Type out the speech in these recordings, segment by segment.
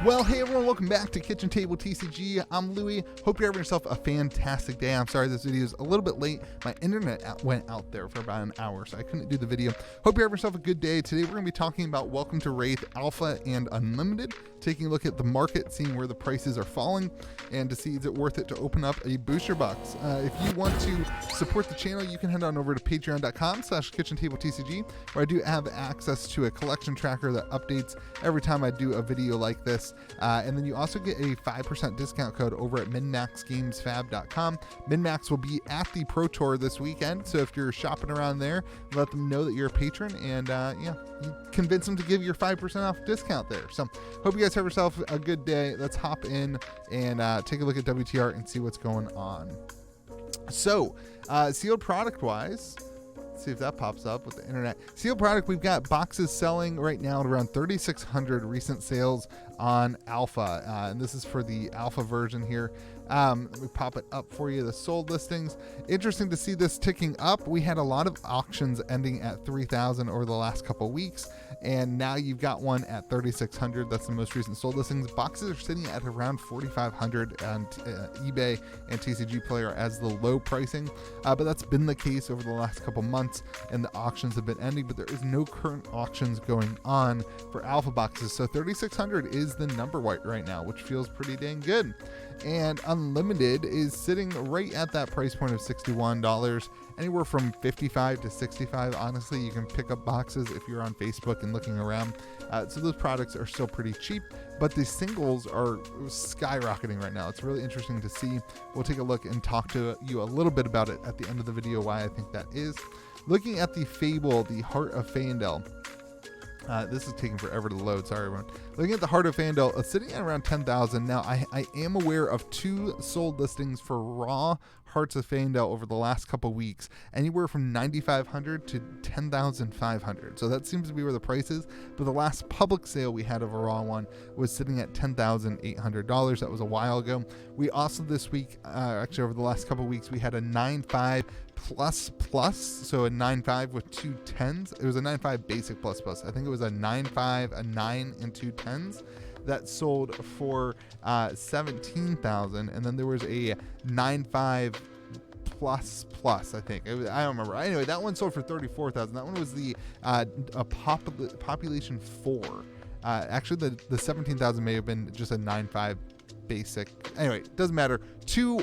Well, hey everyone, welcome back to Kitchen Table TCG. I'm Louie. Hope you're having yourself a fantastic day. I'm sorry this video is a little bit late. My internet went out there for about an hour, so I couldn't do the video. Hope you're having yourself a good day. Today we're going to be talking about Welcome to Rathe Alpha and Unlimited, taking a look at the market, seeing where the prices are falling, and to see is it worth it to open up a booster box. If you want to support the channel, you can head on over to patreon.com/KitchenTableTCG, where I do have access to a collection tracker that updates every time I do a video like this. And then you also get a 5% discount code over at MinMaxGamesFab.com. MinMax will be at the Pro Tour this weekend, so if you're shopping around there, let them know that you're a patron, and you convince them to give your 5% off discount there. So hope you guys have yourself a good day. Let's hop in and take a look at WTR and see what's going on. So sealed product wise, see if that pops up with the internet. Sealed product, we've got boxes selling right now at around 3,600 recent sales on Alpha, and this is for the Alpha version here. Let me pop it up for you, the sold listings. Interesting to see this ticking up. We had a lot of auctions ending at 3,000 over the last couple weeks, and now you've got one at 3,600. That's the most recent sold listings. Boxes are sitting at around 4,500 on eBay and TCG Player as the low pricing, but that's been the case over the last couple months, and the auctions have been ending, but there is no current auctions going on for Alpha boxes, so 3,600 is the number right now, which feels pretty dang good. And Unlimited is sitting right at that price point of $61, anywhere from $55 to $65. Honestly, you can pick up boxes if you're on Facebook and looking around. So those products are still pretty cheap, but the singles are skyrocketing right now. It's really interesting to see. We'll take a look and talk to you a little bit about it at the end of the video, why I think that is. Looking at the Fable, the Heart of Fandel. This is taking forever to load. Sorry, everyone. Looking at the Heart of Fandel, sitting at around 10,000. Now, I am aware of 2 sold listings for raw Hearts of Fandel over the last couple weeks, anywhere from 9,500 to 10,500. So that seems to be where the price is. But the last public sale we had of a raw one was sitting at $10,800. That was a while ago. We also this week, actually over the last couple weeks, we had a 9.5 plus, so a 9.5 with 2 10s. It was a 9.5 basic plus. I think it was a 9.5, a 9, and 2 10s that sold for 17,000, and then there was a 9.5 plus. I think I don't remember. Anyway, that one sold for 34,000. That one was the population 4. Actually, the 17,000 may have been just a 9.5 basic. Anyway, doesn't matter.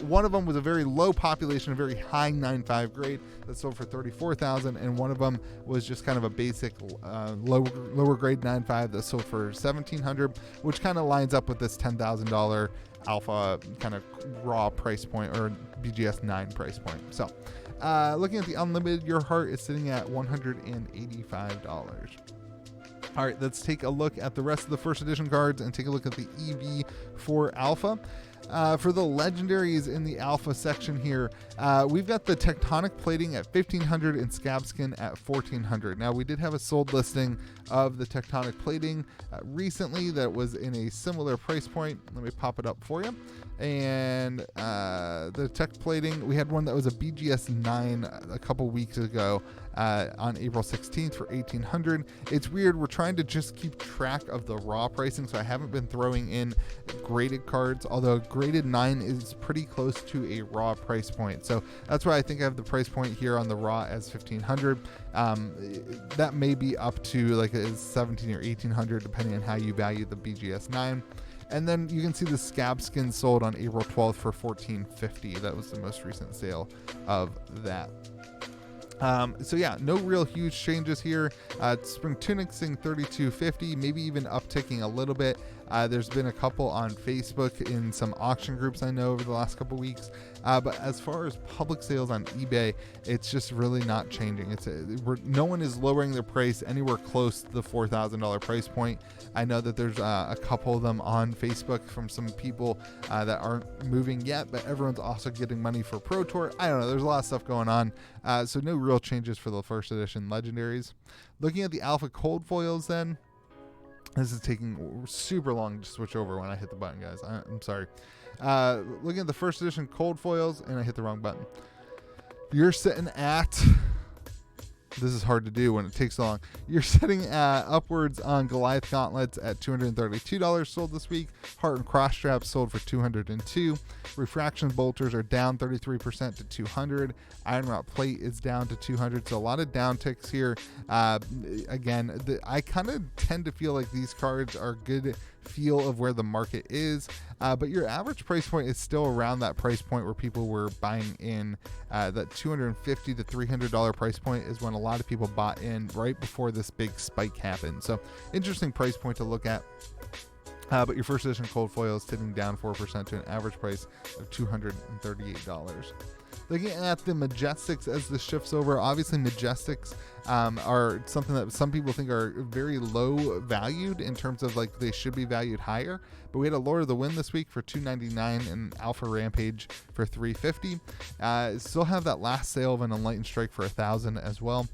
One of them was a very low population, a very high 9.5 grade that sold for 34,000, and one of them was just kind of a basic lower grade 9.5 that sold for 1,700, which kind of lines up with this $10,000 Alpha kind of raw price point, or BGS 9 price point. So looking at the Unlimited, your heart is sitting at $185. All right, let's take a look at the rest of the first edition cards and take a look at the EV for Alpha. For the legendaries in the Alpha section here, we've got the Tectonic Plating at 1,500 and Scab Skin at 1,400. Now, we did have a sold listing of the Tectonic Plating recently that was in a similar price point. Let me pop it up for you. And the Tech Plating, we had one that was a BGS 9 a couple weeks ago on April 16th for 1,800. It's weird. We're trying to just keep track of the raw pricing, so I haven't been throwing in graded cards, although graded 9 is pretty close to a raw price point. So that's why I think I have the price point here on the raw as 1,500. That may be up to like a 1,700 or 1,800 depending on how you value the BGS 9. And then you can see the Scab Skin sold on April 12th for $1,450. That was the most recent sale of that. So yeah, no real huge changes here. Spring Tunics seeing $32.50, maybe even upticking a little bit. There's been a couple on Facebook in some auction groups I know over the last couple weeks. But as far as public sales on eBay, it's just really not changing. No one is lowering their price anywhere close to the $4,000 price point. I know that there's a couple of them on Facebook from some people that aren't moving yet, but everyone's also getting money for Pro Tour. I don't know. There's a lot of stuff going on. So no real changes for the first edition legendaries. Looking at the Alpha Cold Foils then. This is taking super long to switch over when I hit the button, guys. I'm sorry. Looking at the first edition Cold Foils, and I hit the wrong button. You're sitting at This is hard to do when it takes so long. You're sitting upwards on Goliath gauntlets at $232 sold this week. Heart and cross straps sold for $202. Refraction bolters are down 33% to $200. Iron wrought plate is down to $200. So a lot of down ticks here. Again, I kind of tend to feel like these cards are good feel of where the market is, but your average price point is still around that price point where people were buying in. That $250 to $300 price point is when a lot of people bought in right before this big spike happened. So interesting price point to look at. But your first edition cold foil is sitting down 4% to an average price of $238. Looking at the Majestics as this shifts over, obviously Majestics are something that some people think are very low valued in terms of like they should be valued higher. But we had a Lord of the Wind this week for $299 and Alpha Rampage for $350. Still have that last sale of an Enlightened Strike for $1,000 as well.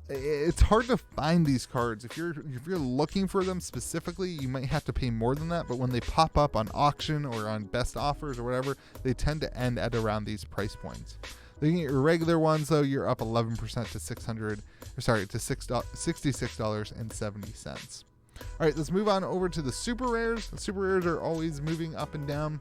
It's hard to find these cards. If you're looking for them specifically, you might have to pay more than that, but when they pop up on auction or on best offers or whatever, they tend to end at around these price points. Looking at your regular ones though, you're up 11% to $66.70. All right, let's move on over to the super rares. The super rares are always moving up and down.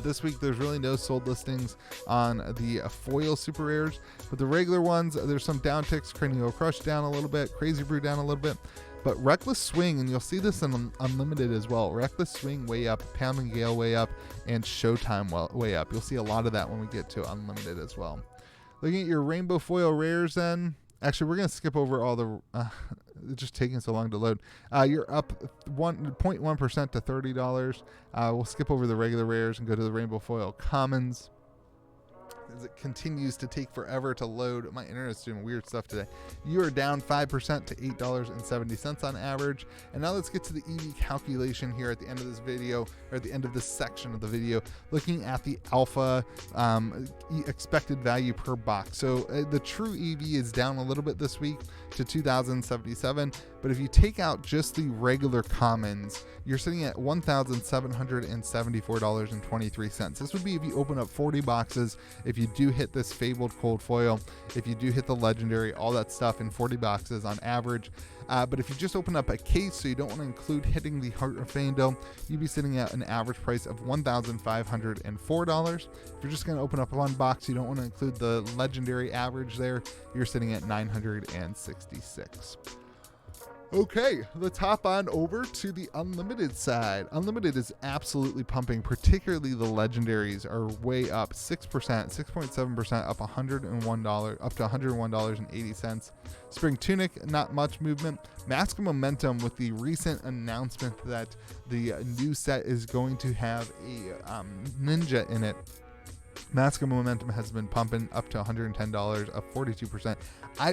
This week, there's really no sold listings on the foil super rares, but the regular ones, there's some down ticks. Cranial Crush down a little bit, Crazy Brew down a little bit, but Reckless Swing, and you'll see this in Unlimited as well. Reckless Swing way up, Pound and Gale way up, and Showtime way up. You'll see a lot of that when we get to Unlimited as well. Looking at your rainbow foil rares then. Actually, we're going to skip over all the, it's just taking so long to load. You're up 1.1% to $30. We'll skip over the regular rares and go to the rainbow foil commons. As it continues to take forever to load. My internet's doing weird stuff today. You are down 5% to $8.70 on average. And now let's get to the EV calculation here at the end of this video, or at the end of this section of the video, looking at the alpha expected value per box. So the true EV is down a little bit this week to 2,077. But if you take out just the regular commons, you're sitting at $1,774.23. This would be if you open up 40 boxes, if you do hit this fabled cold foil, if you do hit the legendary, all that stuff in 40 boxes on average. But if you just open up a case, so you don't want to include hitting the Heart of Fandom, you'd be sitting at an average price of $1,504. If you're just going to open up one box, you don't want to include the legendary average there, you're sitting at $966. Okay, let's hop on over to the Unlimited side. Unlimited is absolutely pumping, particularly the legendaries are way up 6.7% up $101, up to $101.80. Spring Tunic, not much movement. Mask of Momentum with the recent announcement that the new set is going to have a ninja in it. Mask of Momentum has been pumping up to $110, up 42%.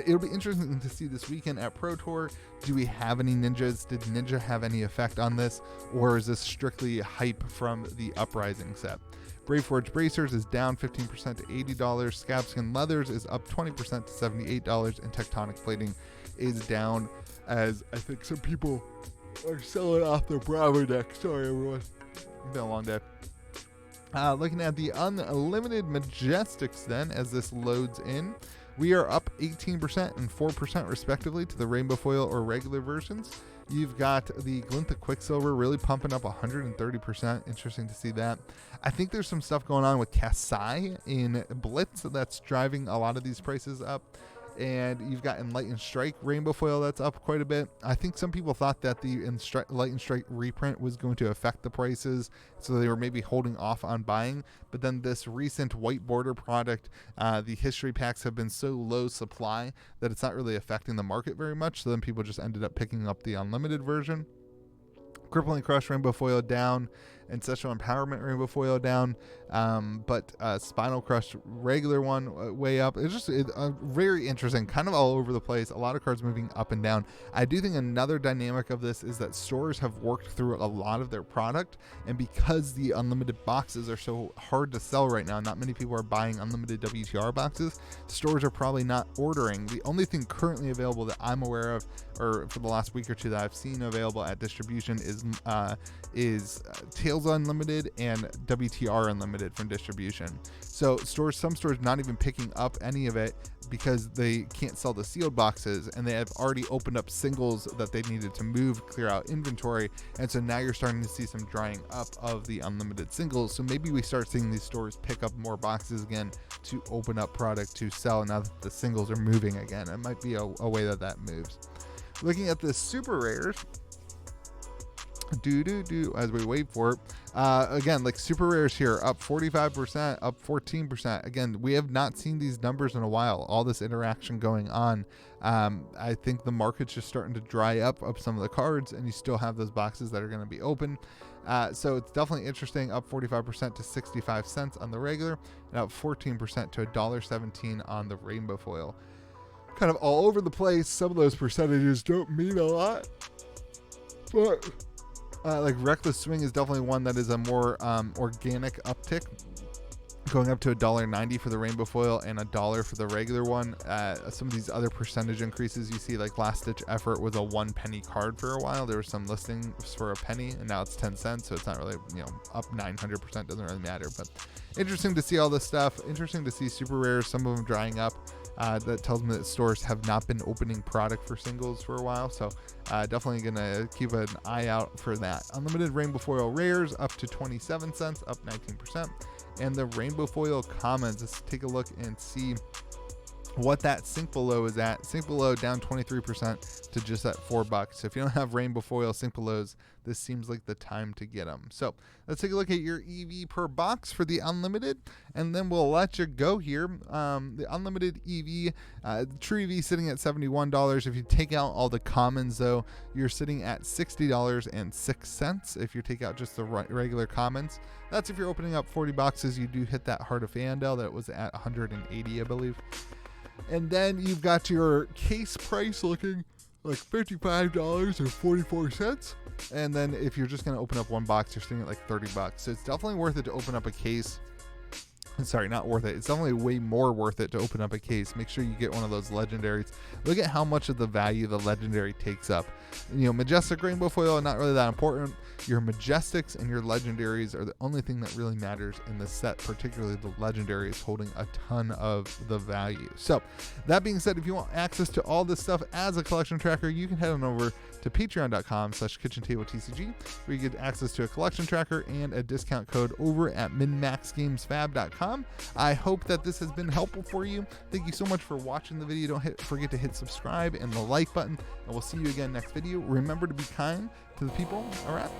It'll be interesting to see this weekend at Pro Tour. Do we have any ninjas? Did Ninja have any effect on this? Or is this strictly hype from the Uprising set? Brave Forge Bracers is down 15% to $80. Scabskin Leathers is up 20% to $78. And Tectonic Plating is down, as I think some people are selling off their Bravo deck. Sorry, everyone. It's been a long day. Looking at the Unlimited Majestics then, as this loads in, we are up 18% and 4% respectively to the rainbow foil or regular versions. You've got the Glint the Quicksilver really pumping up 130%. Interesting to see that. I think there's some stuff going on with Kasai in Blitz that's driving a lot of these prices up. And you've got Enlightened Strike rainbow foil that's up quite a bit. I think some people thought that the Enlightened Strike reprint was going to affect the prices, so they were maybe holding off on buying. But then this recent white border product, the history packs have been so low supply that it's not really affecting the market very much. So then people just ended up picking up the unlimited version. Crippling Crush rainbow foil down, Ancestral Empowerment rainbow foil down, but Spinal Crush regular one way up. It's just very interesting, kind of all over the place. A lot of cards moving up and down. I do think another dynamic of this is that stores have worked through a lot of their product, and because the unlimited boxes are so hard to sell right now, not many people are buying unlimited WTR boxes. Stores are probably not ordering. The only thing currently available that I'm aware of, or for the last week or two that I've seen available at distribution, is Table Sales Unlimited and WTR Unlimited from distribution. So some stores not even picking up any of it because they can't sell the sealed boxes, and they have already opened up singles that they needed to move, clear out inventory. And so now you're starting to see some drying up of the unlimited singles. So maybe we start seeing these stores pick up more boxes again to open up product to sell now that the singles are moving again. It might be a way that moves. Looking at the super rares, as we wait for it, again, like super rares here, up 45%, up 14%. Again, we have not seen these numbers in a while, all this interaction going on. I think the market's just starting to dry up some of the cards, and you still have those boxes that are going to be open. So it's definitely interesting, up 45% to 65 cents on the regular, and up 14% to $1.17 on the rainbow foil. Kind of all over the place. Some of those percentages don't mean a lot, but like Reckless Swing is definitely one that is a more organic uptick, going up to $1.90 for the rainbow foil and $1 for the regular one. Some of these other percentage increases you see, like Last Ditch Effort was a 1 penny card for a while. There was some listings for a penny, and now it's 10 cents, so it's not really, up 900%, doesn't really matter. But interesting to see all this stuff. Interesting to see super rares, some of them drying up. That tells me that stores have not been opening product for singles for a while, so definitely gonna keep an eye out for that. Unlimited rainbow foil rares up to 27 cents, up 19%, and the rainbow foil commons, let's take a look and see what that sink below is at. Sink below down 23% to just at $4. So if you don't have rainbow foil sink belows, this seems like the time to get them. So let's take a look at your EV per box for the unlimited, and then we'll let you go here. The unlimited EV, true EV sitting at $71. If you take out all the commons though, you're sitting at $60.06. If you take out just the regular commons, that's if you're opening up 40 boxes, you do hit that Heart of Fandel that was at 180, I believe. And then you've got your case price looking like $55.44. And then if you're just going to open up one box, you're sitting at like $30. So it's definitely worth it to open up a case. Sorry, not worth it. It's definitely way more worth it to open up a case. Make sure you get one of those legendaries. Look at how much of the value the legendary takes up. Majestic rainbow foil, not really that important. Your majestics and your legendaries are the only thing that really matters in this set, particularly the legendaries holding a ton of the value. So that being said, if you want access to all this stuff as a collection tracker, you can head on over to patreon.com/KitchenTableTCG, where you get access to a collection tracker and a discount code over at minmaxgamesfab.com. I hope that this has been helpful for you. Thank you so much for watching the video. Don't forget to hit subscribe and the like button, and we'll see you again next video. Remember to be kind to the people around.